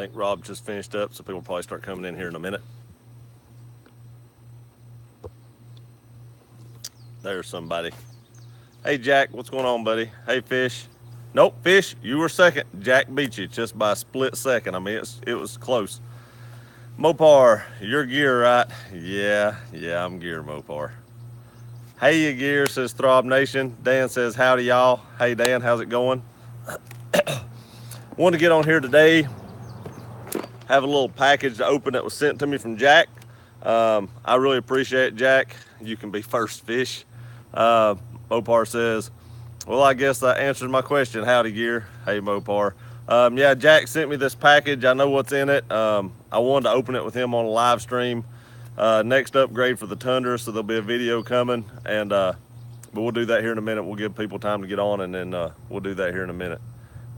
think Rob just finished up, so people will probably start coming in here in a minute. There's somebody. Hey, Jack, what's going on, buddy? Hey, Fish. Nope, Fish, you were second. Jack beat you just by a split second. I mean, it was close. Mopar, you're gear, right? Yeah, I'm gear, Mopar. Hey, you gear, says Throb Nation. Dan says, howdy, y'all. Hey, Dan, how's it going? Wanted to get on here today, have a little package to open that was sent to me from Jack. I really appreciate it, Jack. You can be first, Fish. Mopar says, well, I guess that answers my question. Howdy, gear. Hey, Mopar. Yeah, Jack sent me this package. I know what's in it. I wanted to open it with him on a live stream. Next upgrade for the Tundra, so there'll be a video coming. But we'll do that here in a minute. We'll give people time to get on, and then we'll do that here in a minute.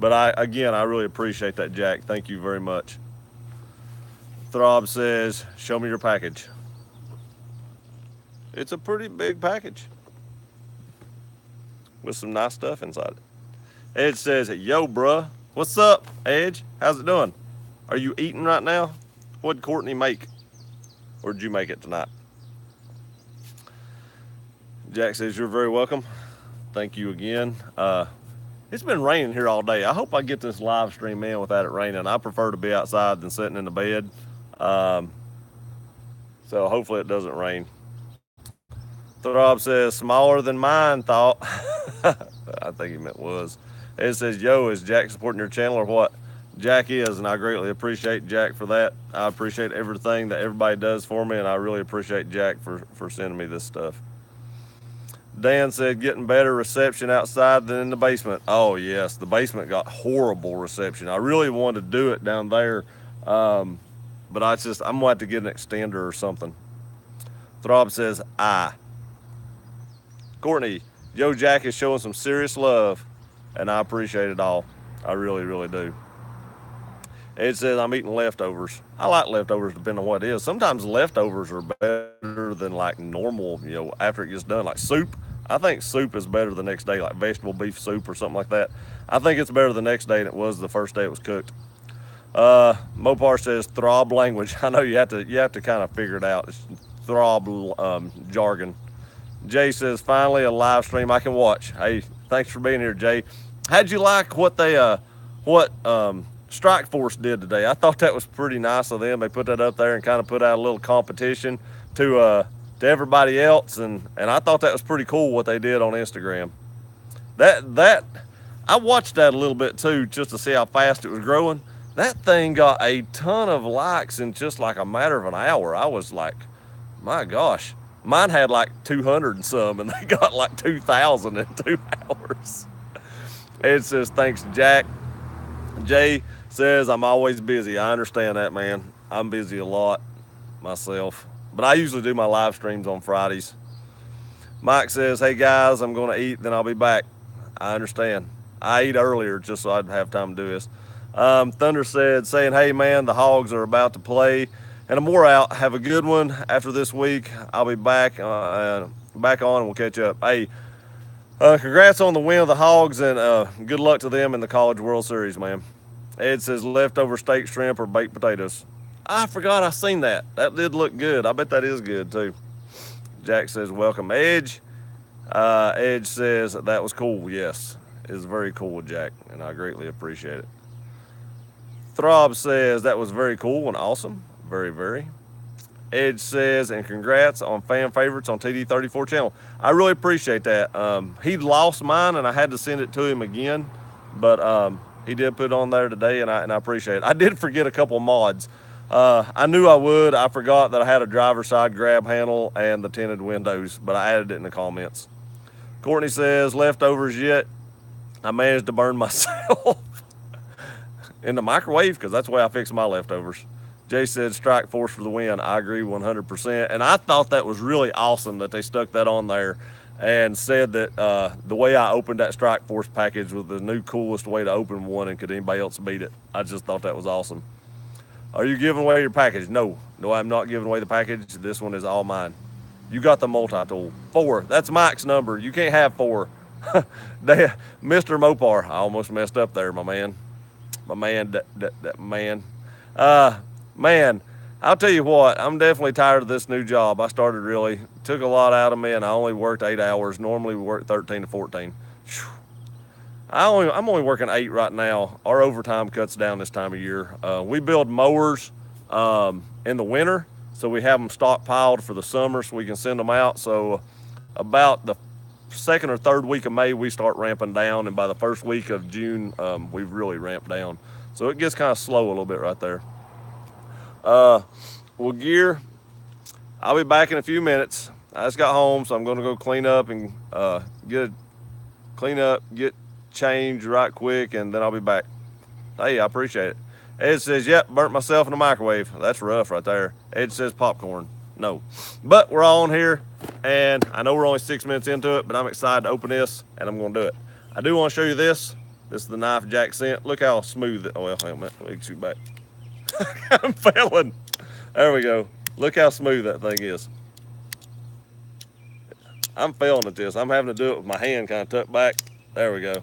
But I really appreciate that, Jack. Thank you very much. Throb says, show me your package. It's a pretty big package with some nice stuff inside it. Edge says, yo, bruh. What's up, Edge? How's it doing? Are you eating right now? What'd Courtney make? Or did you make it tonight? Jack says, you're very welcome. Thank you again. It's been raining here all day. I hope I get this live stream in without it raining. I prefer to be outside than sitting in the bed. So hopefully it doesn't rain. Throb says, smaller than mine, thought. I think he meant was. It says, yo, is Jack supporting your channel or what? Jack is, and I greatly appreciate Jack for that. I appreciate everything that everybody does for me, and I really appreciate Jack for sending me this stuff. Dan said, getting better reception outside than in the basement. Oh, yes, the basement got horrible reception. I really wanted to do it down there, but I'm going to have to get an extender or something. Throb says, Courtney, Joe Jack is showing some serious love, and I appreciate it all. I really, really do. Ed says, I'm eating leftovers. I like leftovers depending on what it is. Sometimes leftovers are better than like normal, after it gets done. Like soup, I think soup is better the next day, like vegetable beef soup or something like that. I think it's better the next day than it was the first day it was cooked. Mopar says, throb language. I know you have to kind of figure it out. It's throb jargon. Jay says, finally a live stream I can watch. Hey, thanks for being here, Jay. How'd you like what Strike Force did today? I thought that was pretty nice of them. They put that up there and kind of put out a little competition to everybody else, and I thought that was pretty cool what they did on Instagram. That I watched that a little bit too, just to see how fast it was growing. That thing got a ton of likes in just like a matter of an hour. I was like, my gosh. Mine had like 200 and some, and they got like 2,000 in 2 hours. Ed says, thanks, Jack. Jay says, I'm always busy. I understand that, man. I'm busy a lot myself. But I usually do my live streams on Fridays. Mike says, hey, guys, I'm going to eat, then I'll be back. I understand. I eat earlier just so I'd have time to do this. Thunder said, saying, hey, man, the Hogs are about to play. And I'm more out. Have a good one. After this week, I'll be back on and we'll catch up. Hey, congrats on the win of the Hogs, and good luck to them in the College World Series, man. Ed says leftover steak, shrimp, or baked potatoes. I forgot I seen that. That did look good. I bet that is good, too. Jack says, welcome, Edge. Edge says that was cool. Yes, it was very cool, Jack, and I greatly appreciate it. Throb says that was very cool and awesome. Very, very. Edge says, and congrats on fan favorites on TD34 channel. I really appreciate that. He lost mine, and I had to send it to him again, but he did put it on there today, and I appreciate it. I did forget a couple mods. I knew I would. I forgot that I had a driver's side grab handle and the tinted windows, but I added it in the comments. Courtney says, leftovers yet. I managed to burn myself in the microwave because that's the way I fix my leftovers. Jay said, Strike Force for the win. I agree 100%. And I thought that was really awesome that they stuck that on there and said that the way I opened that Strike Force package was the new coolest way to open one, and could anybody else beat it? I just thought that was awesome. Are you giving away your package? No, I'm not giving away the package. This one is all mine. You got the multi-tool. 4. That's Mike's number. You can't have 4. Mr. Mopar. I almost messed up there, my man. My man, that man. Man, I'll tell you what, I'm definitely tired of this new job. I started really, took a lot out of me, and I only worked 8 hours. Normally we work 13 to 14. Whew. I'm only working 8 right now. Our overtime cuts down this time of year. We build mowers in the winter, so we have them stockpiled for the summer so we can send them out. So about the second or third week of May, we start ramping down, and by the first week of June, we've really ramped down. So it gets kind of slow a little bit right there. Uh, well, gear, I'll be back in a few minutes. I just got home, so I'm going to go clean up and clean up, get changed right quick, and then I'll be back. Hey, I appreciate it. Ed says, yep, burnt myself in the microwave. That's rough right there. Ed says popcorn. No. But we're all on here, and I know we're only 6 minutes into it, but I'm excited to open this, and I'm going to do it. I do want to show you this. This is the knife Jack sent. Look how smooth it. Oh, well, hang on a minute. Let me shoot back. I'm failing. There we go. Look how smooth that thing is. I'm failing at this. I'm having to do it with my hand kind of tucked back. There we go.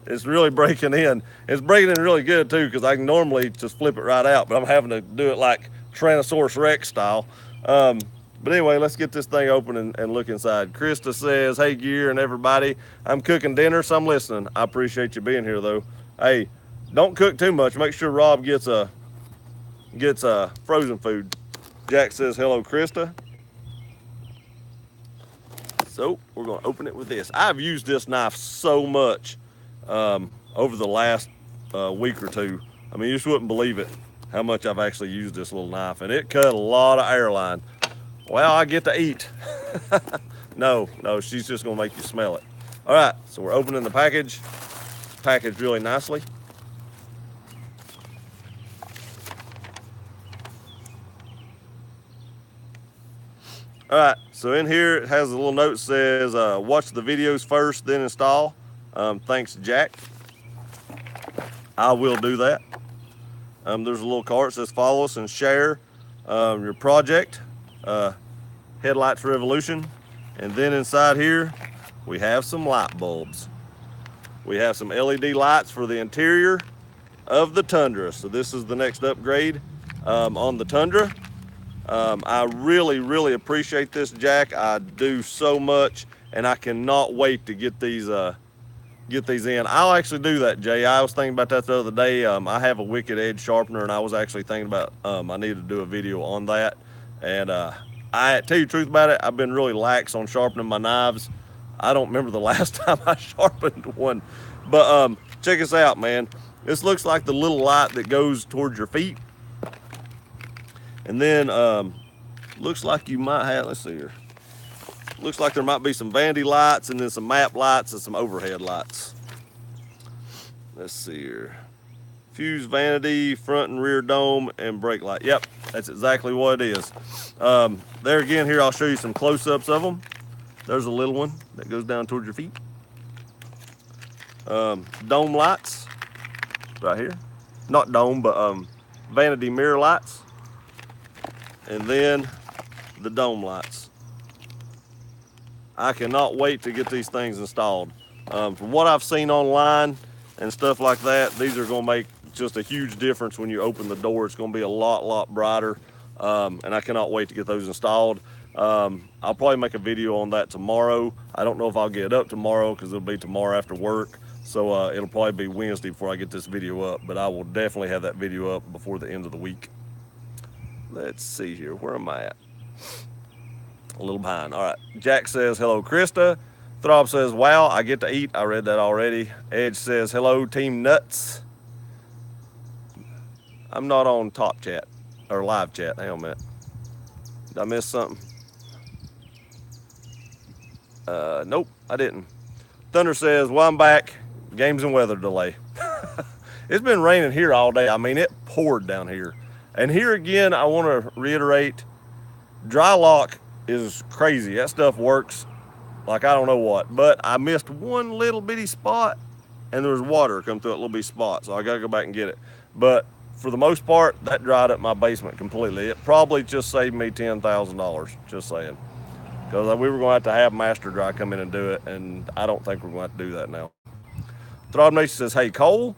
It's really breaking in. It's breaking in really good too, because I can normally just flip it right out, but I'm having to do it like Tyrannosaurus Rex style. But anyway, let's get this thing open and look inside. Krista says, hey, Gear and everybody, I'm cooking dinner, so I'm listening. I appreciate you being here, though. Hey, don't cook too much. Make sure Rob gets frozen food. Jack says, hello, Krista. So we're going to open it with this. I've used this knife so much over the last week or two. I mean, you just wouldn't believe it how much I've actually used this little knife, and it cut a lot of airline. Well, I get to eat. No, she's just gonna make you smell it. All right, so we're opening the package. Packaged really nicely. All right, so in here it has a little note that says, watch the videos first, then install. Thanks, Jack. I will do that. There's a little card that says follow us and share your project, Headlights Revolution. And then inside here, we have some light bulbs. We have some LED lights for the interior of the Tundra. So this is the next upgrade on the Tundra. I really, really appreciate this, Jack. I do so much, and I cannot wait to get these in. I'll actually do that, Jay. I was thinking about that the other day. I have a Wicked Edge sharpener, and I was actually thinking about I need to do a video on that. And I tell you the truth about it, I've been really lax on sharpening my knives. I don't remember the last time I sharpened one. But check this out, man. This looks like the little light that goes towards your feet. And then looks like you might have, let's see here. Looks like there might be some vanity lights and then some map lights and some overhead lights. Let's see here. Fuse vanity, front and rear dome, and brake light. Yep, that's exactly what it is. There again, here I'll show you some close-ups of them. There's a little one that goes down towards your feet. Dome lights, right here. Not dome, but vanity mirror lights. And then the dome lights. I cannot wait to get these things installed. From what I've seen online and stuff like that, these are gonna make just a huge difference when you open the door. It's gonna be a lot brighter. And I cannot wait to get those installed. I'll probably make a video on that tomorrow. I don't know if I'll get it up tomorrow because it'll be tomorrow after work. So it'll probably be Wednesday before I get this video up, but I will definitely have that video up before the end of the week. Let's see here, where am I at? A little behind. All right, Jack says, hello, Krista. Throb says, wow, I get to eat. I read that already. Edge says, hello, Team Nuts. I'm not on top chat, or live chat. Hang on a minute. Did I miss something? Nope, I didn't. Thunder says, well, I'm back. Games and weather delay. It's been raining here all day. I mean, it poured down here. And here again, I want to reiterate, dry lock is crazy. That stuff works like I don't know what. But I missed one little bitty spot, and there was water come through that little bitty spot, so I got to go back and get it. But for the most part, that dried up my basement completely. It probably just saved me $10,000, just saying. Because we were going to have Master Dry come in and do it, and I don't think we're going to have to do that now. Throb Nation says, hey, Cole,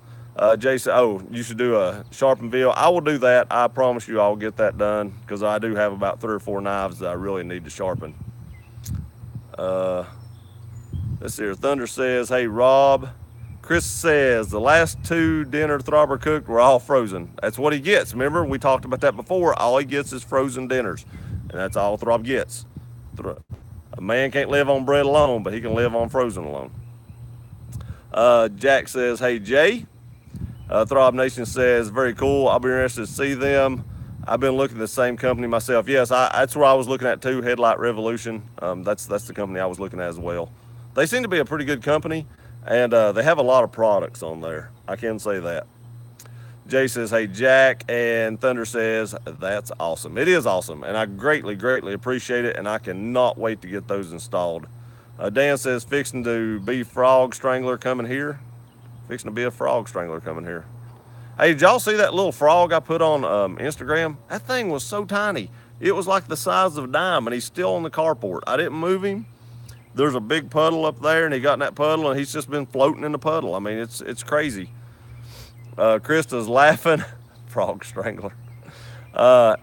Jason, oh, you should do a sharpen bill. I will do that. I promise you I'll get that done because I do have about 3 or 4 knives that I really need to sharpen. Uh, let's see here. Thunder says, hey, Rob. Chris says, the last 2 dinner Throbber cooked were all frozen. That's what he gets. Remember, we talked about that before. All he gets is frozen dinners. And that's all Throb gets. A man can't live on bread alone, but he can live on frozen alone. Jack says, hey, Jay. Throb Nation says, very cool. I'll be interested to see them. I've been looking at the same company myself. Yes, that's where I was looking at too, Headlight Revolution. That's the company I was looking at as well. They seem to be a pretty good company, and they have a lot of products on there. I can say that. Jay says, hey, Jack, and Thunder says, that's awesome. It is awesome, and I greatly, greatly appreciate it, and I cannot wait to get those installed. Dan says, fixing to be frog strangler coming here. Fixing to be a frog strangler coming here. Hey, did y'all see that little frog I put on Instagram? That thing was so tiny. It was like the size of a dime, and he's still on the carport. I didn't move him. There's a big puddle up there, and he got in that puddle, and he's just been floating in the puddle. I mean, it's crazy. Krista's laughing. Frog strangler.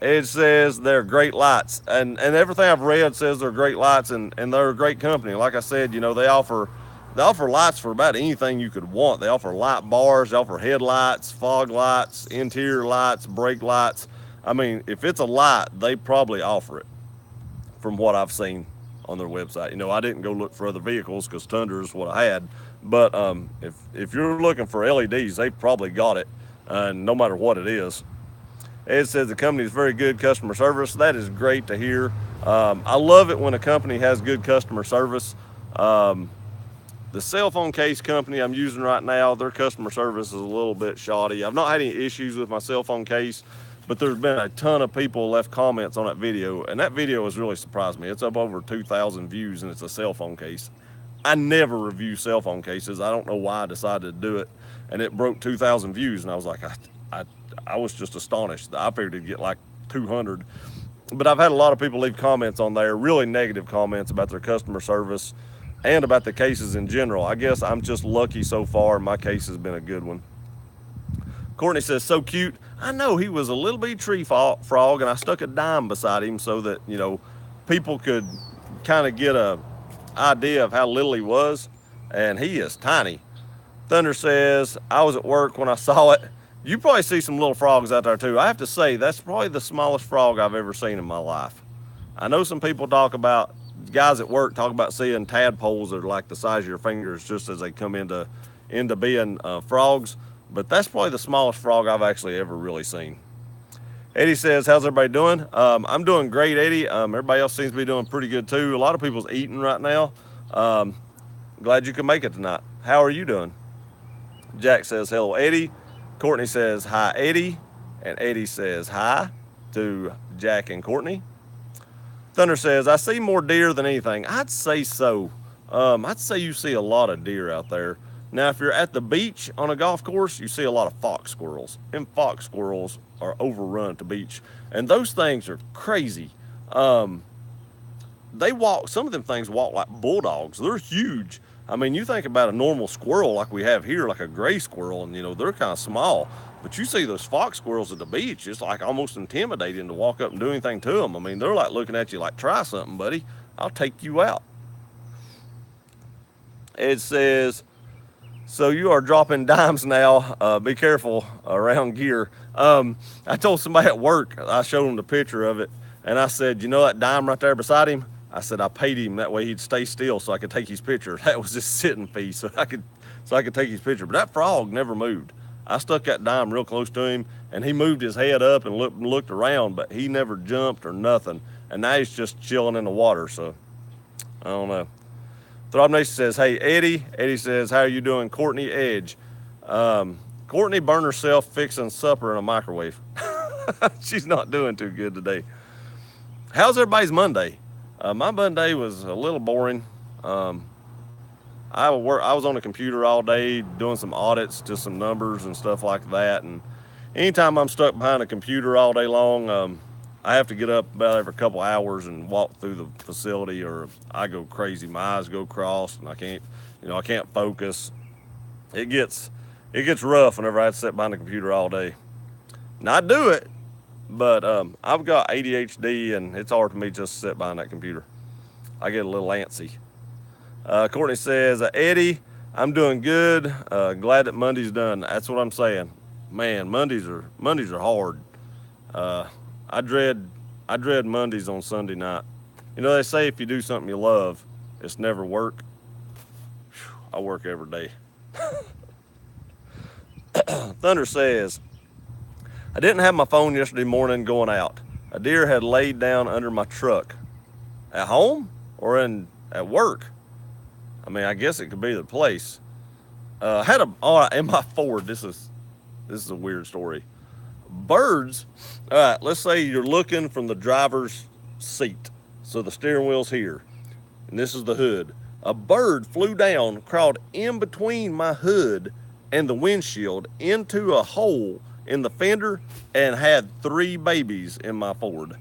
It says they're great lights, and everything I've read says they're great lights, and they're a great company. Like I said, you know, they offer lights for about anything you could want. They offer light bars, they offer headlights, fog lights, interior lights, brake lights. I mean, if it's a light, they probably offer it from what I've seen on their website. You know, I didn't go look for other vehicles because Tundra is what I had. But if you're looking for LEDs, they probably got it, no matter what it is. Ed says the company is very good customer service. That is great to hear. I love it when a company has good customer service. The cell phone case company I'm using right now, their customer service is a little bit shoddy. I've not had any issues with my cell phone case, but there's been a ton of people left comments on that video, and that video has really surprised me. It's up over 2,000 views, and it's a cell phone case. I never review cell phone cases. I don't know why I decided to do it, and it broke 2,000 views, and I was like, I was just astonished. I figured it'd get like 200. But I've had a lot of people leave comments on there, really negative comments about their customer service and about the cases in general. I guess I'm just lucky so far. My case has been a good one. Courtney says, so cute. I know, he was a little bitty tree frog, and I stuck a dime beside him so that, you know, people could kind of get a idea of how little he was, and he is tiny. Thunder says, I was at work when I saw it. You probably see some little frogs out there too. I have to say, that's probably the smallest frog I've ever seen in my life. I know some people talk about, guys at work talk about seeing tadpoles that are like the size of your fingers just as they come into being frogs, but that's probably the smallest frog I've actually ever really seen. Eddie says, how's everybody doing? I'm doing great, Eddie. Everybody else seems to be doing pretty good too. A lot of people's eating right now. Glad you could make it tonight. How are you doing? Jack says, hello, Eddie. Courtney says, hi, Eddie. And Eddie says, hi to Jack and Courtney. Thunder says, I see more deer than anything. I'd say so. I'd say you see a lot of deer out there. Now, if you're at the beach on a golf course, you see a lot of fox squirrels. And fox squirrels are overrun at the beach. And those things are crazy. They walk, some of them things walk like bulldogs. They're huge. I mean, you think about a normal squirrel like we have here, like a gray squirrel, and, you know, they're kind of small. But you see those fox squirrels at the beach, it's like almost intimidating to walk up and do anything to them. I mean, they're like looking at you like, try something, buddy. I'll take you out. It says, so you are dropping dimes now. Be careful around gear. I told somebody at work, I showed them the picture of it, and I said, you know that dime right there beside him? I said I paid him that way he'd stay still so I could take his picture. That was his sitting fee, so I could take his picture. But that frog never moved. I stuck that dime real close to him, and he moved his head up and looked around, but he never jumped or nothing. And now he's just chilling in the water. So I don't know. Throb Nation says, hey, Eddie. Eddie says, how are you doing? Courtney Edge. Courtney burned herself fixing supper in a microwave. She's not doing too good today. How's everybody's Monday? My Monday was a little boring. I was on the computer all day doing some audits, just some numbers and stuff like that. And anytime I'm stuck behind a computer all day long, I have to get up about every couple hours and walk through the facility, or I go crazy. My eyes go crossed, and I can't focus. It gets It gets rough whenever I have to sit behind the computer all day. Not do it, but I've got ADHD, and it's hard for me just to sit behind that computer. I get a little antsy. Courtney says, Eddie, I'm doing good. Glad that Monday's done. That's what I'm saying. Man, Mondays are hard. Uh, I dread I dread Mondays on Sunday night. You know they say if you do something you love, it's never work. I work every day. Thunder says, I didn't have my phone yesterday morning going out. A deer had laid down under my truck. At home or at work? I mean, I guess it could be the place. Had a in my Ford. This is a weird story. Birds. All right, let's say you're looking from the driver's seat, so the steering wheel's here, and this is the hood. A bird flew down, crawled in between my hood and the windshield into a hole in the fender, and had 3 babies in my Ford.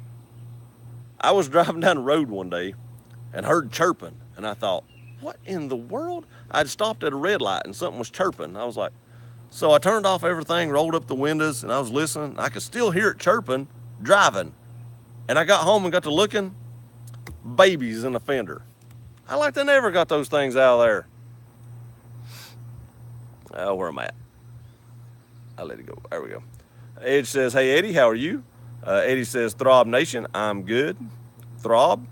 I was driving down the road one day and heard chirping, and I thought, what in the world? I'd stopped at a red light and something was chirping. I was like, so I turned off everything, rolled up the windows, and I was listening. I could still hear it chirping, driving. And I got home and got to looking, babies in the fender. I like they never got those things out of there. Oh, where am I at? I let it go. There we go. Edge says, hey, Eddie, how are you? Eddie says, Throb Nation, I'm good. Throb,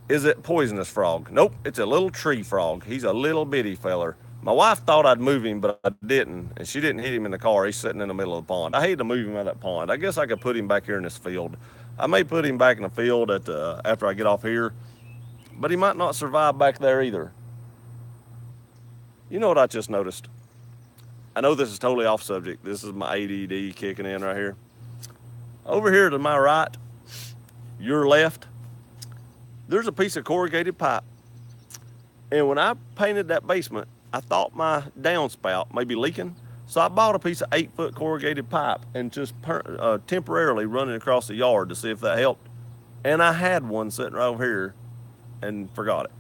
is it poisonous frog? Nope, it's a little tree frog. He's a little bitty feller. My wife thought I'd move him, but I didn't, and she didn't hit him in the car. He's sitting in the middle of the pond. I hate to move him out of that pond. I guess I could put him back here in this field. I may put him back in the field after I get off here, but he might not survive back there either. You know what I just noticed? I know this is totally off subject. This is my ADD kicking in right here. Over here to my right, your left, there's a piece of corrugated pipe. And when I painted that basement, I thought my downspout may be leaking. So I bought a piece of 8-foot corrugated pipe and just temporarily run it across the yard to see if that helped. And I had one sitting right over here and forgot it.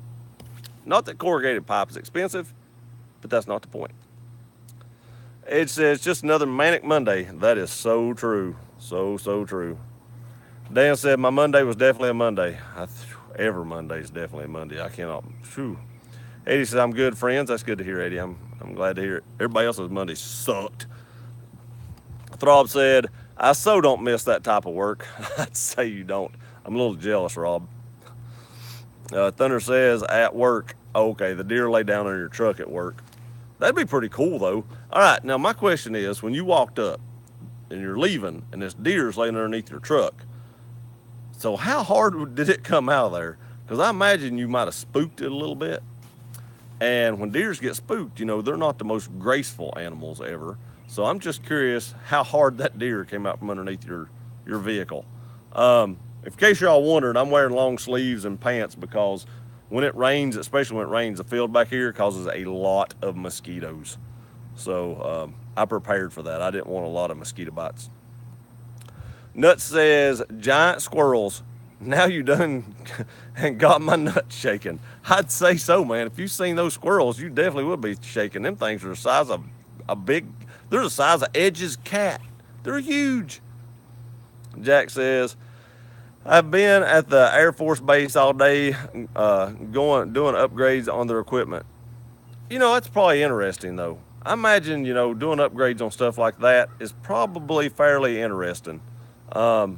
Not that corrugated pipe is expensive, but that's not the point. It says, just another manic Monday. That is so true. So true. Dan said, my Monday was definitely a Monday. Every Monday is definitely a Monday. I cannot. Whew. Eddie says, I'm good, friends. That's good to hear, Eddie. I'm glad to hear it. Everybody else's Monday sucked. Throb said, I so don't miss that type of work. I'd say you don't. I'm a little jealous, Rob. Thunder says, at work. Okay, the deer lay down on your truck at work. That'd be pretty cool, though. All right, now my question is, when you walked up and you're leaving and this deer's laying underneath your truck, so how hard did it come out of there? Because I imagine you might have spooked it a little bit. And when deers get spooked, you know, they're not the most graceful animals ever. So I'm just curious how hard that deer came out from underneath your vehicle. In case y'all wondered, I'm wearing long sleeves and pants because when it rains, especially when it rains, the field back here causes a lot of mosquitoes. So I prepared for that. I didn't want a lot of mosquito bites. Nut says, giant squirrels. Now you done and got my nuts shaking. I'd say so, man. If you've seen those squirrels, you definitely would be shaking. Them things are the size of they're the size of Edge's cat. They're huge. Jack says, I've been at the Air Force Base all day doing upgrades on their equipment. You know, that's probably interesting, though. I imagine, you know, doing upgrades on stuff like that is probably fairly interesting. I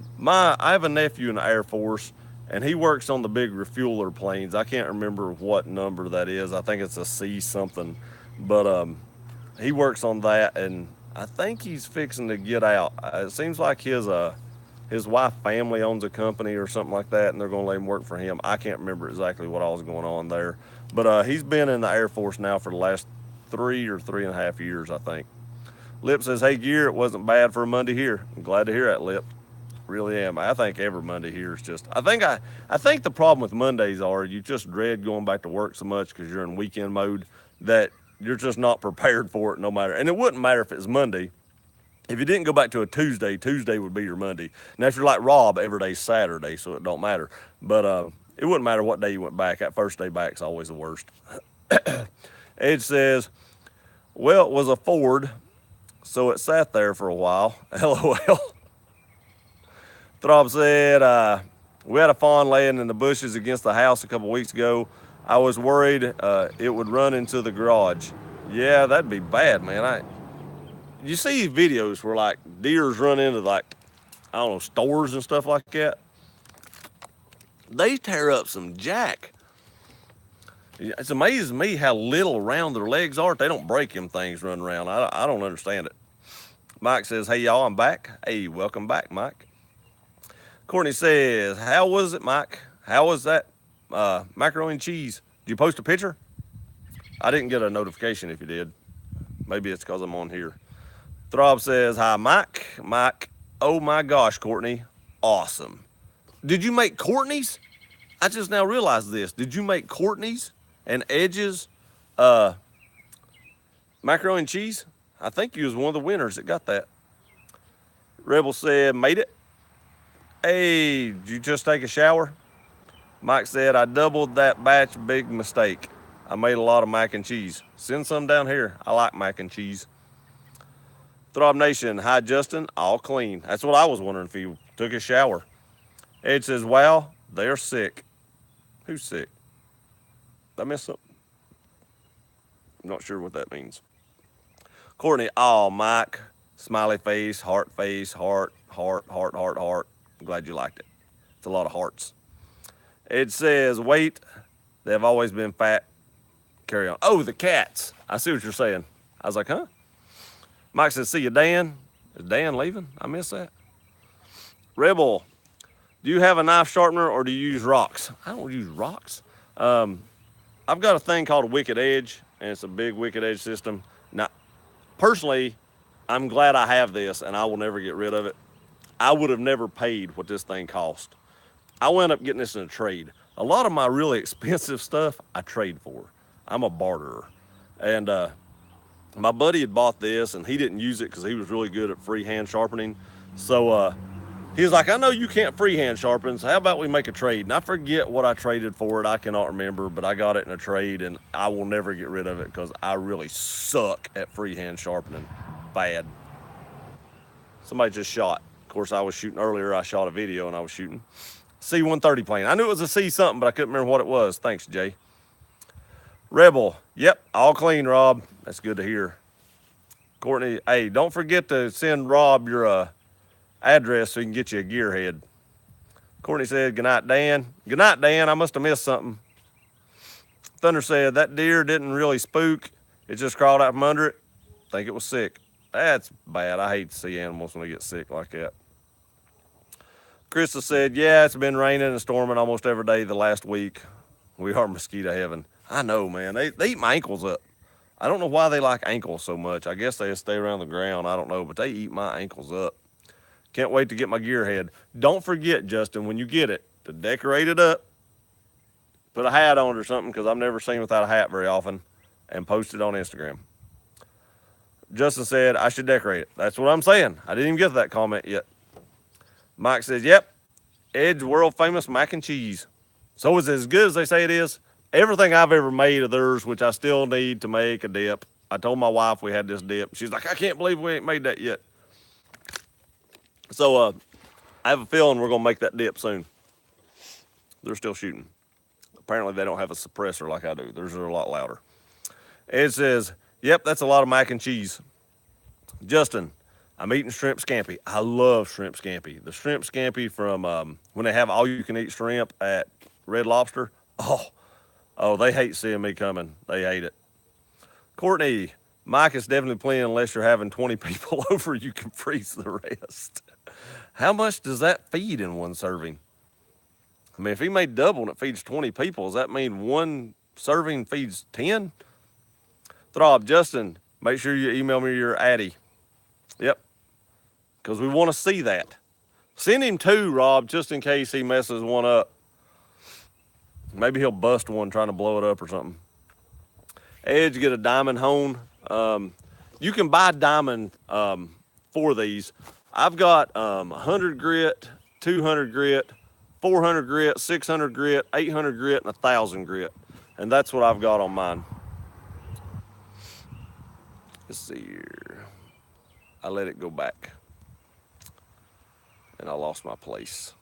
have a nephew in the Air Force, and he works on the big refueler planes. I can't remember what number that is. I think it's a C something, but he works on that, and I think he's fixing to get out. It seems like his wife family owns a company or something like that, and they're going to let him work for him. I can't remember exactly what all is going on there, but he's been in the Air Force now for the last 3 or 3.5 years, I think. Lip says, hey, Gear, it wasn't bad for a Monday here. I'm glad to hear that, Lip. Really am. I think every Monday here is just, I think the problem with Mondays are you just dread going back to work so much because you're in weekend mode that you're just not prepared for it no matter. And it wouldn't matter if it was Monday. If you didn't go back to a Tuesday, Tuesday would be your Monday. Now, if you're like Rob, every day's Saturday, so it don't matter. But it wouldn't matter what day you went back. That first day back is always the worst. Ed says, well, it was a Ford. so it sat there for a while. LOL. Throb said, we had a fawn laying in the bushes against the house a couple weeks ago. I was worried it would run into the garage. Yeah, that'd be bad, man. You see videos where like deers run into like, I don't know, stores and stuff like that. They tear up some jack. It's amazing to me how little round their legs are. They don't break them things running around. I don't understand it. Mike says, hey, y'all, I'm back. Hey, welcome back, Mike. Courtney says, how was it, Mike? How was that macaroni and cheese? Did you post a picture? I didn't get a notification if you did. Maybe it's because I'm on here. Throb says, hi, Mike. Mike, oh my gosh, Courtney, awesome. Did you make Courtney's? I just now realized this. Did you make Courtney's and Edge's macaroni and cheese? I think you was one of the winners that got that. Rebel said, made it. Hey, did you just take a shower? Mike said, I doubled that batch, big mistake. I made a lot of mac and cheese. Send some down here. I like mac and cheese. Throb Nation, hi, Justin, all clean. That's what I was wondering if he took a shower. Ed says, wow, they're sick. Who's sick? Did I miss something? I'm not sure what that means. Courtney, oh, Mike, smiley face, heart, heart, heart, heart. I'm glad you liked it. It's a lot of hearts. It says, wait, they've always been fat. Carry on. Oh, the cats. I see what you're saying. I was like, huh? Mike says, see you, Dan. Is Dan leaving? I missed that. Rebel, do you have a knife sharpener or do you use rocks? I don't use rocks. I've got a thing called a Wicked Edge, and it's a big Wicked Edge system. Now, personally, I'm glad I have this, and I will never get rid of it. I would have never paid what this thing cost. I wound up getting this in a trade. A lot of my really expensive stuff I trade for. I'm a barterer. And my buddy had bought this, and he didn't use it because he was really good at freehand sharpening. So he was like, I know you can't freehand sharpen, so how about we make a trade? And I forget what I traded for it. I cannot remember, but I got it in a trade, and I will never get rid of it because I really suck at freehand sharpening. Bad. Somebody just shot. Of course, I was shooting earlier. I shot a video, and I was shooting. C-130 plane. I knew it was a C something, but I couldn't remember what it was. Thanks, Jay. Rebel. Yep, all clean, Rob. That's good to hear. Courtney, hey, don't forget to send Rob your address so he can get you a gearhead. Courtney said, good night, Dan. Good night, Dan. I must have missed something. Thunder said, that deer didn't really spook. It just crawled out from under it. Think it was sick. That's bad. I hate to see animals when they get sick like that. Krista said, yeah, it's been raining and storming almost every day the last week. We are mosquito heaven. I know, man. They eat my ankles up. I don't know why they like ankles so much. I guess they stay around the ground. I don't know, but they eat my ankles up. Can't wait to get my gearhead. Don't forget, Justin, when you get it, to decorate it up. Put a hat on it or something, because I've never seen without a hat very often, and post it on Instagram. Justin said, I should decorate it. That's what I'm saying. I didn't even get to that comment yet. Mike says, yep, Edge world famous mac and cheese. So is it as good as they say it is? Everything I've ever made of theirs, which I still need to make a dip. I told my wife we had this dip. She's like, I can't believe we ain't made that yet. So I have a feeling we're going to make that dip soon. They're still shooting. Apparently they don't have a suppressor like I do. Theirs are a lot louder. It says, yep, that's a lot of mac and cheese. Justin, I'm eating shrimp scampi. I love shrimp scampi. The shrimp scampi from when they have all-you-can-eat shrimp at Red Lobster. Oh, they hate seeing me coming. They hate it. Courtney, Mike is definitely playing unless you're having 20 people over. You can freeze the rest. How much does that feed in one serving? I mean, if he made double and it feeds 20 people, does that mean one serving feeds 10? Throb, Justin, make sure you email me your Addy. Yep, because we want to see that. Send him two, Rob, just in case he messes one up. Maybe he'll bust one trying to blow it up or something. Edge, get a diamond hone. You can buy diamond for these. I've got 100 grit, 200 grit, 400 grit, 600 grit, 800 grit, and 1,000 grit. And that's what I've got on mine. Let's see here. I let it go back. And I lost my place.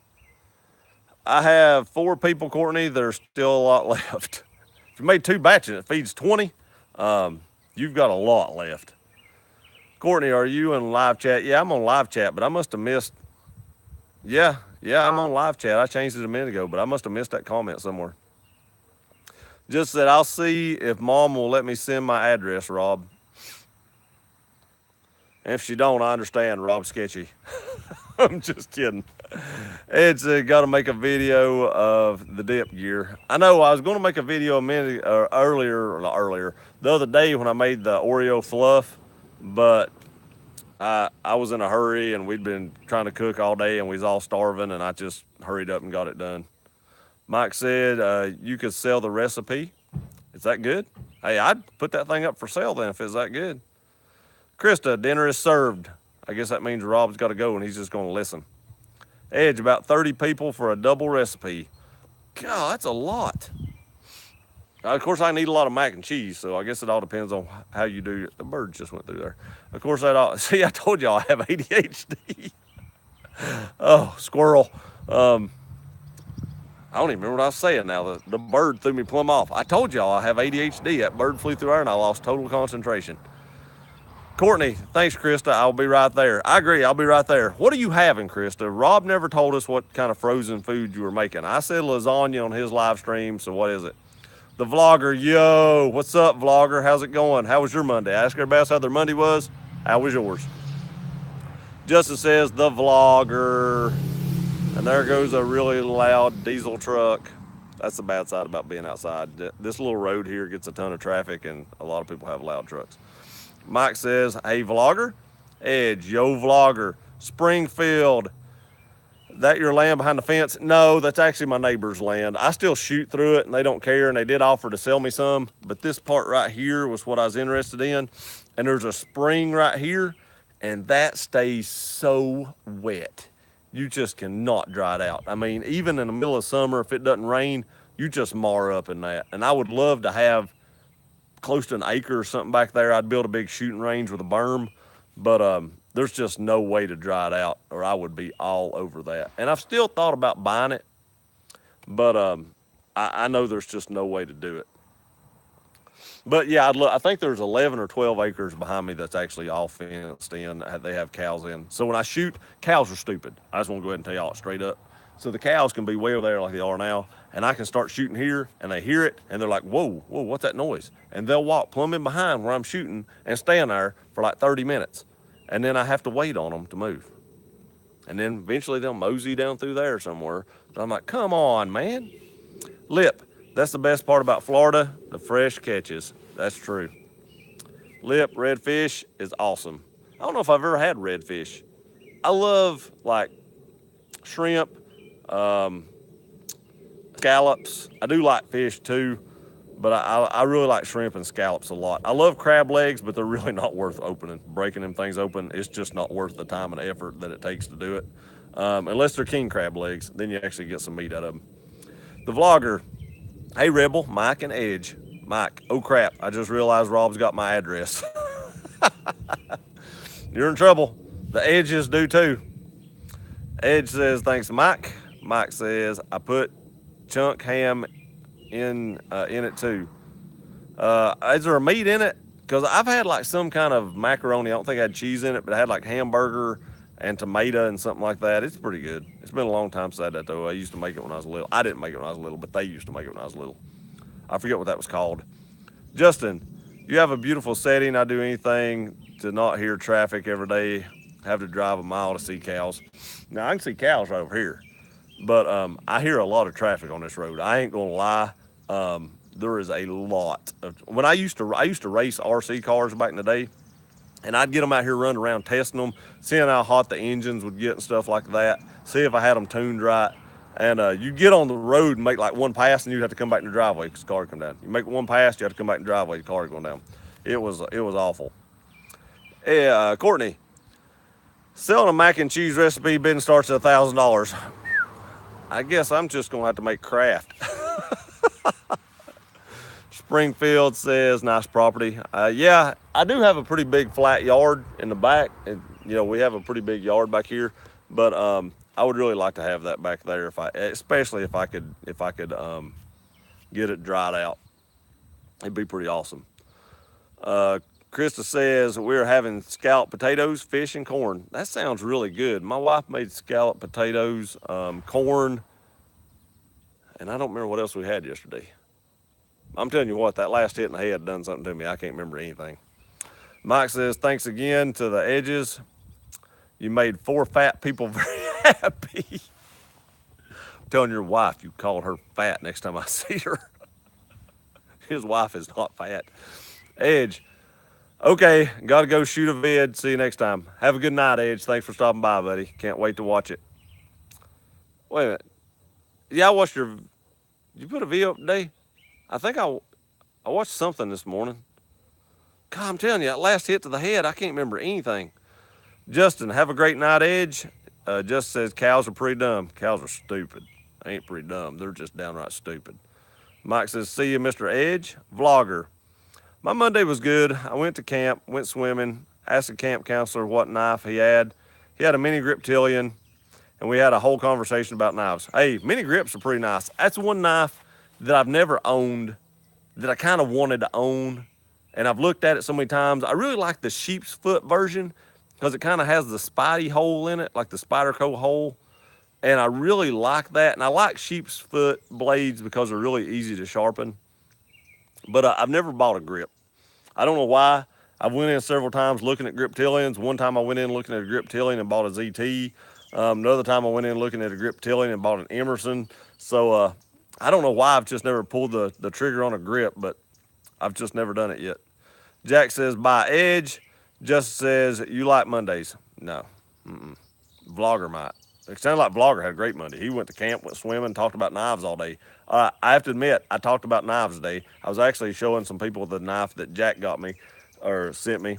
I have 4 people, Courtney. There's still a lot left. If you made 2 batches, it feeds 20. You've got a lot left. Courtney, are you in live chat? Yeah, I'm on live chat, but I must have missed. Yeah, I'm on live chat. I changed it a minute ago, but I must have missed that comment somewhere. Just said, I'll see if Mom will let me send my address, Rob. And if she don't, I understand, Rob Sketchy. I'm just kidding. It's got to make a video of the dip gear. I know I was going to make a video a minute earlier, the other day when I made the Oreo fluff, but I was in a hurry and we'd been trying to cook all day and we was all starving and I just hurried up and got it done. Mike said you could sell the recipe. Is that good? Hey, I'd put that thing up for sale then if it's that good. Krista, dinner is served. I guess that means Rob's got to go and he's just going to listen. Edge, about 30 people for a double recipe. God, that's a lot. Of course, I need a lot of mac and cheese, so I guess it all depends on how you do it. The bird just went through there. Of course, see, I told y'all I have ADHD. Oh, squirrel. I don't even remember what I was saying now. The bird threw me plumb off. I told y'all I have ADHD. That bird flew through there and I lost total concentration. Courtney, thanks, Krista. I'll be right there. I agree. I'll be right there. What are you having, Krista? Rob never told us what kind of frozen food you were making. I said lasagna on his live stream, so what is it? The vlogger, yo, what's up, vlogger? How's it going? How was your Monday? Ask everybody else how their Monday was. How was yours? Justin says, the vlogger. And there goes a really loud diesel truck. That's the bad side about being outside. This little road here gets a ton of traffic, and a lot of people have loud trucks. Mike says, hey, vlogger. Edge, yo, vlogger. Springfield. That your land behind the fence? No, that's actually my neighbor's land. I still shoot through it, and they don't care, and they did offer to sell me some. But this part right here was what I was interested in. And there's a spring right here, and that stays so wet. You just cannot dry it out. I mean, even in the middle of summer, if it doesn't rain, you just mar up in that. And I would love to have close to an acre or something back there. I'd build a big shooting range with a berm, but there's just no way to dry it out or I would be all over that. And I've still thought about buying it, but I know there's just no way to do it. But yeah, I think there's 11 or 12 acres behind me that's actually all fenced in. They have cows in. So when I shoot, cows are stupid. I just want to go ahead and tell y'all straight up. So the cows can be way over there like they are now, and I can start shooting here, and they hear it, and they're like, whoa, what's that noise? And they'll walk plumb in behind where I'm shooting and stand there for like 30 minutes. And then I have to wait on them to move. And then eventually they'll mosey down through there somewhere. So I'm like, come on, man. Lip, that's the best part about Florida, the fresh catches. That's true. Lip, redfish is awesome. I don't know if I've ever had redfish. I love like shrimp, scallops. I do like fish too, but I really like shrimp and scallops a lot. I love crab legs, but they're really not worth opening. Breaking them things open, it's just not worth the time and effort that it takes to do it. Unless they're king crab legs, then you actually get some meat out of them. The vlogger, hey Rebel, Mike and Edge. Mike, oh crap, I just realized Rob's got my address. You're in trouble. The Edges do too. Edge says, thanks, Mike. Mike says, I put chunk ham in it too. Is there a meat in it? Because I've had like some kind of macaroni. I don't think I had cheese in it, but I had like hamburger and tomato and something like that. It's pretty good. It's been a long time since I had that though. I used to make it when I was little. I didn't make it when I was little, but they used to make it when I was little. I forget what that was called. Justin, you have a beautiful setting. I do anything to not hear traffic every day. Have to drive a mile to see cows. Now I can see cows right over here, but I hear a lot of traffic on this road. I ain't gonna lie. There is a lot of. When I used to race RC cars back in the day, and I'd get them out here running around testing them, seeing how hot the engines would get and stuff like that. See if I had them tuned right. And you get on the road and make like one pass, and you'd have to come back in the driveway because the car would come down. You make one pass, you have to come back in the driveway, the car would go down. It was awful. Hey, Courtney, selling a mac and cheese recipe bidding starts at $1,000. I guess I'm just gonna have to make Kraft. Springfield says, nice property. Yeah, I do have a pretty big flat yard in the back. And, we have a pretty big yard back here. But I would really like to have that back there especially if I could get it dried out. It'd be pretty awesome. Krista says we're having scalloped potatoes, fish, and corn. That sounds really good. My wife made scalloped potatoes, corn, and I don't remember what else we had yesterday. I'm telling you what, that last hit in the head done something to me. I can't remember anything. Mike says, thanks again to the Edges. You made 4 fat people very happy. I'm telling your wife you called her fat next time I see her. His wife is not fat. Edge, okay, got to go shoot a vid. See you next time. Have a good night, Edge. Thanks for stopping by, buddy. Can't wait to watch it. Wait a minute. Yeah, I watched you put a video up today? I think I watched something this morning. God, I'm telling you, that last hit to the head, I can't remember anything. Justin, have a great night, Edge. Just says cows are pretty dumb. Cows are stupid. They ain't pretty dumb. They're just downright stupid. Mike says, see you, Mr. Edge. Vlogger. My Monday was good. I went to camp, went swimming, asked the camp counselor what knife he had. He had a mini Griptilian, and we had a whole conversation about knives. Hey, mini grips are pretty nice. That's one knife that I've never owned that I kind of wanted to own, and I've looked at it so many times. I really like the sheep's foot version because it kind of has the spidey hole in it, like the Spyderco hole, and I really like that. And I like sheep's foot blades because they're really easy to sharpen, but I've never bought a grip. I don't know why. I went in several times looking at Griptilians. One time I went in looking at a Griptilian and bought a ZT. Another time I went in looking at a Griptilian and bought an Emerson. So I don't know why I've just never pulled the trigger on a grip, but I've just never done it yet. Jack says, buy Edge. Just says, you like Mondays. No. Vlogger might. It sounded like Vlogger had a great Monday. He went to camp, went swimming, talked about knives all day. I have to admit, I talked about knives today. I was actually showing some people the knife that Jack got me, or sent me,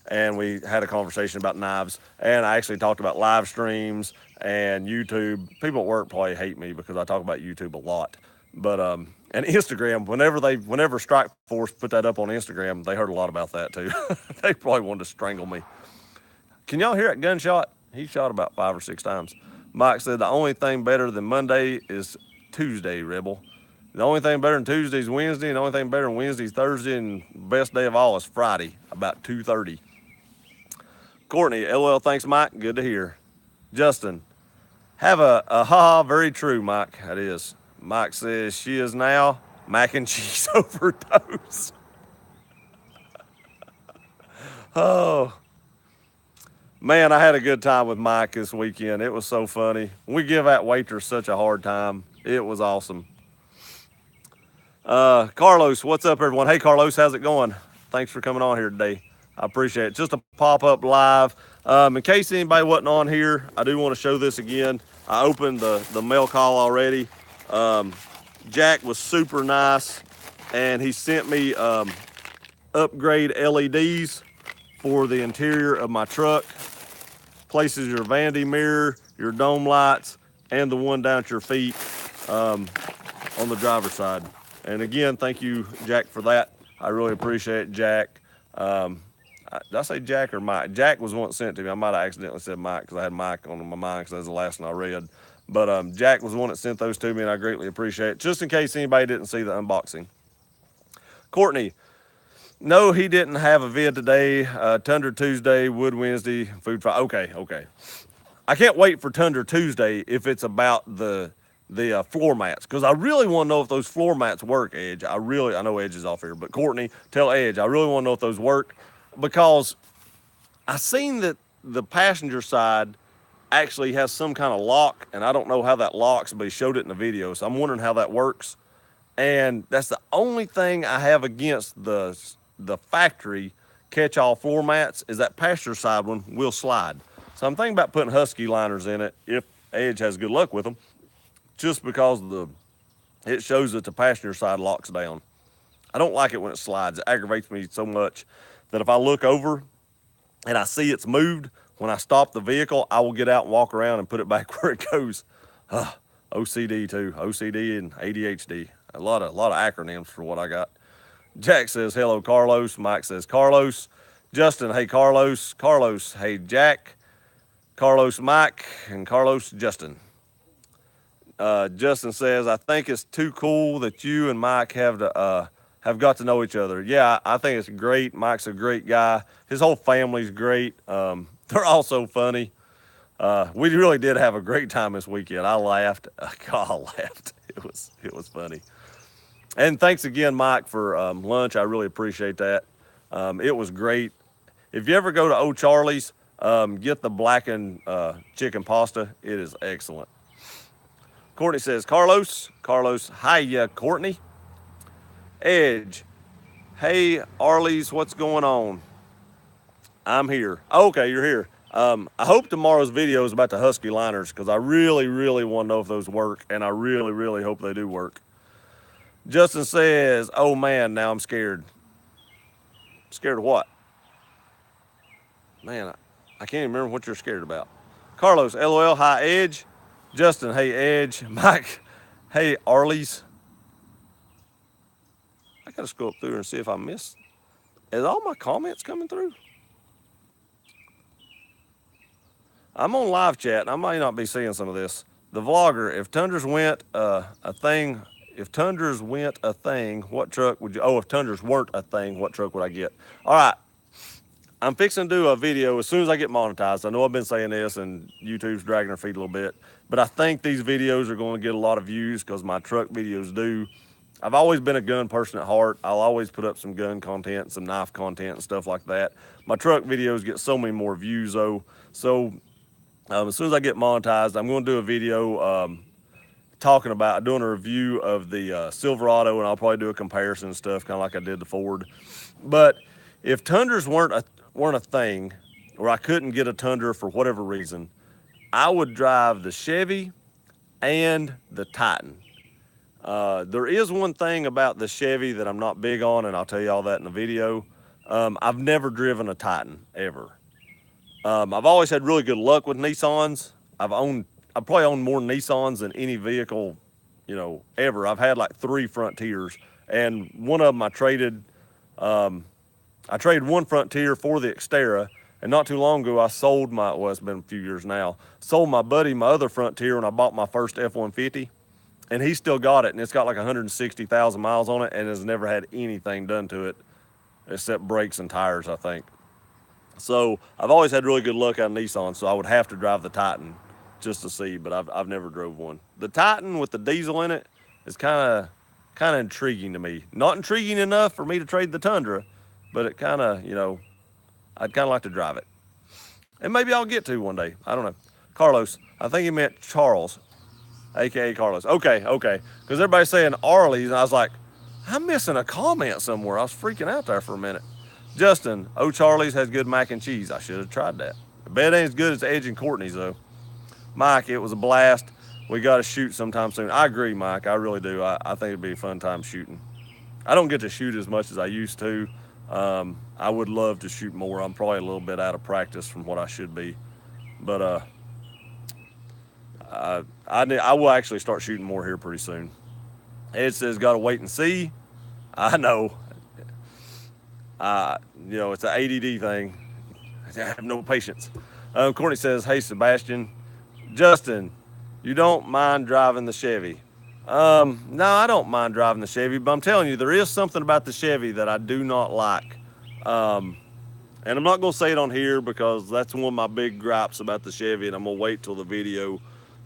and we had a conversation about knives. And I actually talked about live streams and YouTube. People at work probably hate me because I talk about YouTube a lot. But and Instagram, whenever Strike Force put that up on Instagram, they heard a lot about that too. They probably wanted to strangle me. Can y'all hear that gunshot? He shot about 5 or 6 times. Mike said the only thing better than Monday is Tuesday, Rebel. The only thing better than Tuesday is Wednesday, and the only thing better than Wednesday is Thursday, and best day of all is Friday, about 2:30. Courtney, LL, thanks, Mike. Good to hear. Justin, have a ha-ha, very true, Mike. That is. Mike says she is now mac and cheese overdose. Oh. Man, I had a good time with Mike this weekend. It was so funny. We give that waitress such a hard time. It was awesome. Carlos, what's up, everyone? Hey, Carlos, how's it going? Thanks for coming on here today. I appreciate it. Just a pop-up live. In case anybody wasn't on here, I do want to show this again. I opened the mail call already. Jack was super nice, and he sent me upgrade LEDs for the interior of my truck. Places your vanity mirror, your dome lights, and the one down at your feet on the driver's side. And again, thank you, Jack, for that. I really appreciate it, Jack. Did I say Jack or Mike? Jack was the one that sent it to me. I might have accidentally said Mike because I had Mike on my mind because that was the last one I read. But Jack was the one that sent those to me, and I greatly appreciate it. Just in case anybody didn't see the unboxing. Courtney, no, he didn't have a vid today. Tundra Tuesday, Wood Wednesday, Food Friday. Okay. I can't wait for Tundra Tuesday if it's about the floor mats, because I really want to know if those floor mats work, Edge. I know Edge is off here, but Courtney, tell Edge, I really want to know if those work, because I seen that the passenger side actually has some kind of lock, and I don't know how that locks, but he showed it in the video, so I'm wondering how that works. And that's the only thing I have against the factory catch-all floor mats is that passenger side one will slide. So I'm thinking about putting Husky liners in it if Edge has good luck with them, just because it shows that the passenger side locks down. I don't like it when it slides. It aggravates me so much that if I look over and I see it's moved, when I stop the vehicle, I will get out and walk around and put it back where it goes. OCD too, OCD and ADHD. A lot of acronyms for what I got. Jack says, hello, Carlos. Mike says, Carlos. Justin, hey, Carlos. Carlos, hey, Jack. Carlos, Mike. And Carlos, Justin. Justin says, I think it's too cool that you and Mike have got to know each other. Yeah, I think it's great. Mike's a great guy. His whole family's great. They're all so funny. We really did have a great time this weekend. I laughed. God, I laughed. It was funny. And thanks again, Mike, for lunch. I really appreciate that. It was great. If you ever go to O'Charlie's, get the blackened chicken pasta. It is excellent. Courtney says, Carlos. Carlos, hi, Courtney. Edge, hey, Arlie's, what's going on? I'm here. Okay, you're here. I hope tomorrow's video is about the Husky liners because I really, really want to know if those work, and I really, really hope they do work. Justin says, oh man, now I'm scared. Scared of what? Man, I can't even remember what you're scared about. Carlos, LOL, hi, Edge. Justin, hey, Edge. Mike, hey, Arlie's. I got to scroll up through and see if I missed. Is all my comments coming through? I'm on live chat, and I might not be seeing some of this. The vlogger, if Tundras went a thing, what truck would you? Oh, if Tundras weren't a thing, what truck would I get? All right, I'm fixing to do a video as soon as I get monetized. I know I've been saying this, and YouTube's dragging their feet a little bit, but I think these videos are going to get a lot of views because my truck videos do. I've always been a gun person at heart. I'll always put up some gun content, some knife content, and stuff like that. My truck videos get so many more views though. So as soon as I get monetized, I'm going to do a video doing a review of the Silverado, and I'll probably do a comparison and stuff, kind of like I did the Ford. But if Tundras weren't a thing, or I couldn't get a Tundra for whatever reason, I would drive the Chevy and the Titan. There is one thing about the Chevy that I'm not big on, and I'll tell you all that in the video. I've never driven a Titan, ever. I've always had really good luck with Nissans. I've probably owned more Nissans than any vehicle, ever. I've had like 3 Frontiers, and one of them I traded one Frontier for the Xterra, and not too long ago I sold it's been a few years now, sold my buddy my other Frontier when I bought my first F-150, and he still got it, and it's got like 160,000 miles on it and has never had anything done to it except brakes and tires, I think. So I've always had really good luck on Nissan, so I would have to drive the Titan just to see, but I've never drove one. The Titan with the diesel in it is kind of intriguing to me. Not intriguing enough for me to trade the Tundra, but it kind of, I'd kind of like to drive it. And maybe I'll get to one day. I don't know. Carlos, I think he meant Charles, a.k.a. Carlos. Okay. Because everybody's saying Arlie's, and I was like, I'm missing a comment somewhere. I was freaking out there for a minute. Justin, O'Charlie's has good mac and cheese. I should have tried that. I bet it ain't as good as Edge and Courtney's, though. Mike, it was a blast. We got to shoot sometime soon. I agree, Mike. I really do. I think it'd be a fun time shooting. I don't get to shoot as much as I used to. I would love to shoot more. I'm probably a little bit out of practice from what I should be. But I will actually start shooting more here pretty soon. Ed says, got to wait and see. I know. It's an ADD thing. I have no patience. Courtney says, hey, Sebastian. Justin, you don't mind driving the Chevy? No, I don't mind driving the Chevy, but I'm telling you, there is something about the Chevy that I do not like. And I'm not going to say it on here because that's one of my big gripes about the Chevy, and I'm going to wait till the video.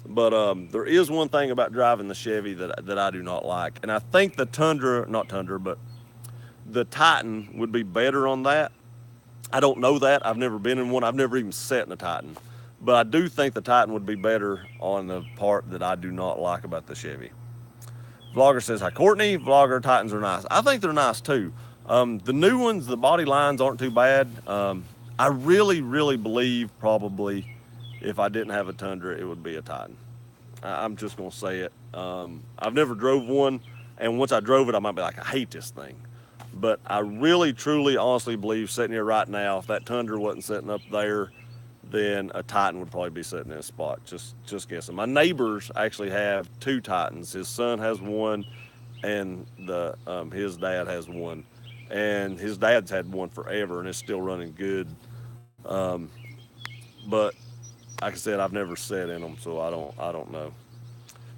But there is one thing about driving the Chevy that I do not like. And I think the the Titan would be better on that. I don't know that. I've never been in one. I've never even sat in a Titan. But I do think the Titan would be better on the part that I do not like about the Chevy. Vlogger says, hi, Courtney. Vlogger, Titans are nice. I think they're nice, too. The new ones, the body lines aren't too bad. I really, really believe probably if I didn't have a Tundra, it would be a Titan. I'm just going to say it. I've never drove one, and once I drove it, I might be like, I hate this thing. But I really, truly, honestly believe sitting here right now, if that Tundra wasn't sitting up there, then a Titan would probably be sitting in a spot. Just guessing. My neighbors actually have 2 Titans. His son has one, and his dad has one. and his dad's had one forever, and it's still running good. Um, but like I said, I've never sat in them, so I don't know.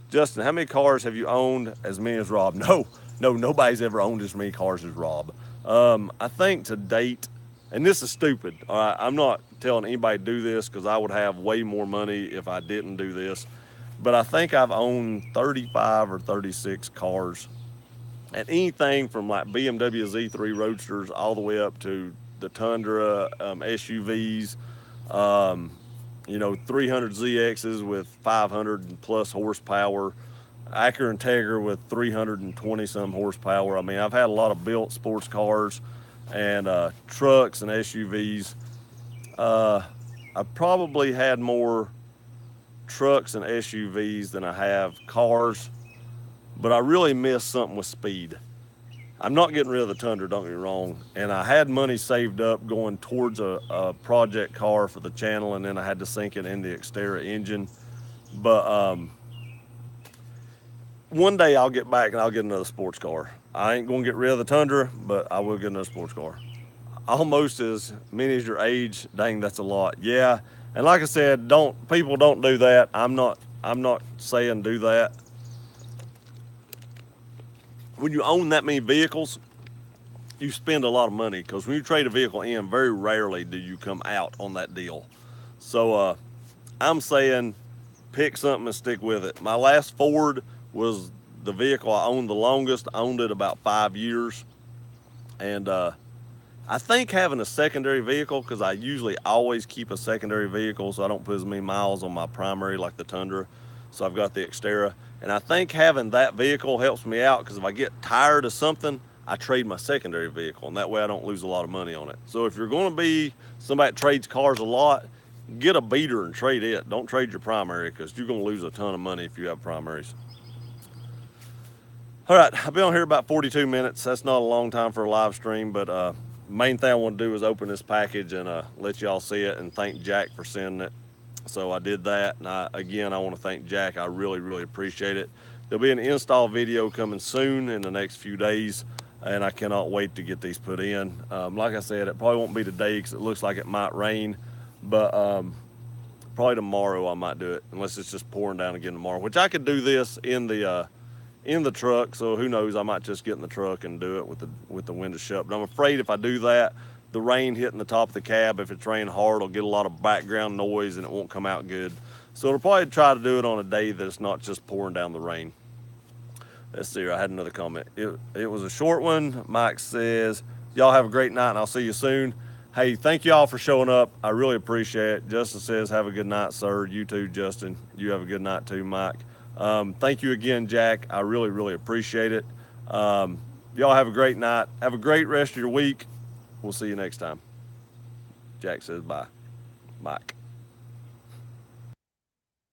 Justin, how many cars have you owned as many as Rob? No, nobody's ever owned as many cars as Rob. I think to date, and this is stupid. All right, I'm not telling anybody to do this because I would have way more money if I didn't do this. But I think I've owned 35 or 36 cars, and anything from like BMW Z3 Roadsters all the way up to the Tundra SUVs, um, 300 ZXs with 500 plus horsepower, Acura Integra with 320 some horsepower. I mean, I've had a lot of built sports cars and trucks and SUVs. Uh, I probably had more trucks and SUVs than I have cars, but I really missed something with speed. I'm not getting rid of the Tundra, don't get me wrong. And I had money saved up going towards a project car for the channel, and then I had to sink it in the Xterra engine. But one day I'll get back and I'll get another sports car. I ain't going to get rid of the Tundra, but I will get another sports car. Almost as many as your age. Dang, that's a lot. Yeah. And like I said, don't do that. I'm not saying do that. When you own that many vehicles, you spend a lot of money because when you trade a vehicle in, very rarely do you come out on that deal. So I'm saying pick something and stick with it. My last Ford was the vehicle I owned the longest. I owned it about 5 years. And I think having a secondary vehicle, because I usually always keep a secondary vehicle so I don't put as many miles on my primary like the Tundra. So I've got the Xterra. And I think having that vehicle helps me out because if I get tired of something, I trade my secondary vehicle, and that way I don't lose a lot of money on it. So if you're going to be somebody that trades cars a lot, get a beater and trade it. Don't trade your primary because you're going to lose a ton of money if you have primaries. All right, I've been on here about 42 minutes. That's not a long time for a live stream, but main thing I want to do is open this package and let y'all see it and thank Jack for sending it. So I did that, and I want to thank Jack. I really, really appreciate it. There'll be an install video coming soon in the next few days, and I cannot wait to get these put in. Like I said, it probably won't be today because it looks like it might rain, but probably tomorrow I might do it, unless it's just pouring down again tomorrow, which I could do this in the truck. So who knows, I might just get in the truck and do it with the window shut. But I'm afraid if I do that, the rain hitting the top of the cab, if it's raining hard, it'll get a lot of background noise and it won't come out good. So I'll probably try to do it on a day that it's not just pouring down the rain. Let's see here. I had another comment. It was a short one. Mike says, y'all have a great night and I'll see you soon. Hey, thank y'all for showing up. I really appreciate it. Justin says, have a good night, sir. You too, Justin. You have a good night too, Mike. Thank you again, Jack. I really, really appreciate it. Y'all have a great night. Have a great rest of your week. We'll see you next time. Jack says bye. Mike.